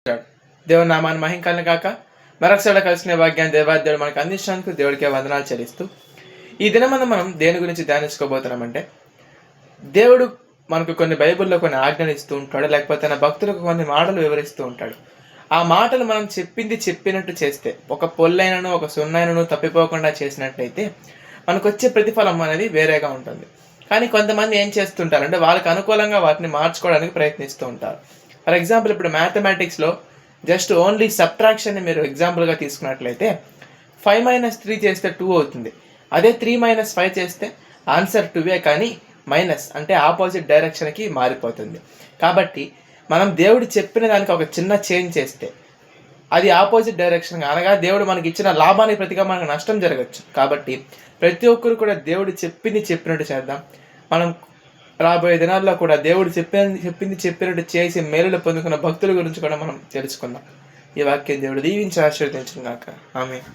ఉంటాడు. దేవుని నామాన్ని మహింకలను కాక మరొకసారి కలిసిన భాగ్యాన్ని దేవాదేవుడు మనకు అందించినందుకు దేవుడికే వందనాలు చెల్లిస్తూ ఈ దినమందు మనం దేని గురించి ధ్యానించుకోబోతున్నామంటే, దేవుడు మనకు కొన్ని బైబిల్లో కొన్ని ఆజ్ఞలు ఇస్తూ ఉంటాడు, లేకపోతే తన భక్తులకు కొన్ని మాటలు వివరిస్తూ ఉంటాడు. ఆ మాటలు మనం చెప్పింది చెప్పినట్టు చేస్తే, ఒక పొల్లైనను ఒక సున్నైనను తప్పిపోకుండా చేసినట్లయితే మనకొచ్చే ప్రతిఫలం అనేది వేరేగా ఉంటుంది. కానీ కొంతమంది ఏం చేస్తుంటారంటే వాళ్ళకి అనుకూలంగా వాటిని మార్చుకోవడానికి ప్రయత్నిస్తూ ఉంటారు. ఫర్ ఎగ్జాంపుల్, ఇప్పుడు మ్యాథమెటిక్స్లో జస్ట్ ఓన్లీ సబ్ట్రాక్షన్ని మీరు ఎగ్జాంపుల్గా తీసుకున్నట్లయితే 5 - 3 చేస్తే 2 అవుతుంది. అదే 3 - 5 చేస్తే ఆన్సర్ 2 కానీ మైనస్ అంటే ఆపోజిట్ డైరెక్షన్కి మారిపోతుంది. కాబట్టి మనం దేవుడు చెప్పిన దానికి ఒక చిన్న చేంజ్ చేస్తే అది ఆపోజిట్ డైరెక్షన్, అనగా దేవుడు మనకి ఇచ్చిన లాభానికి ప్రతిగా మనకు నష్టం జరగచ్చు. కాబట్టి ప్రతి ఒక్కరు కూడా దేవుడు చెప్పినట్టు చేద్దాం. మనం రాబోయే దినాల్లో కూడా దేవుడు చెప్పింది చెప్పినట్టు చేసి మేలులు పొందుకున్న భక్తుల గురించి కూడా మనం తెలుసుకుందాం. ఈ వాక్యం దేవుడు దీవించి ఆశీర్వదించుగాక. ఆమేన్.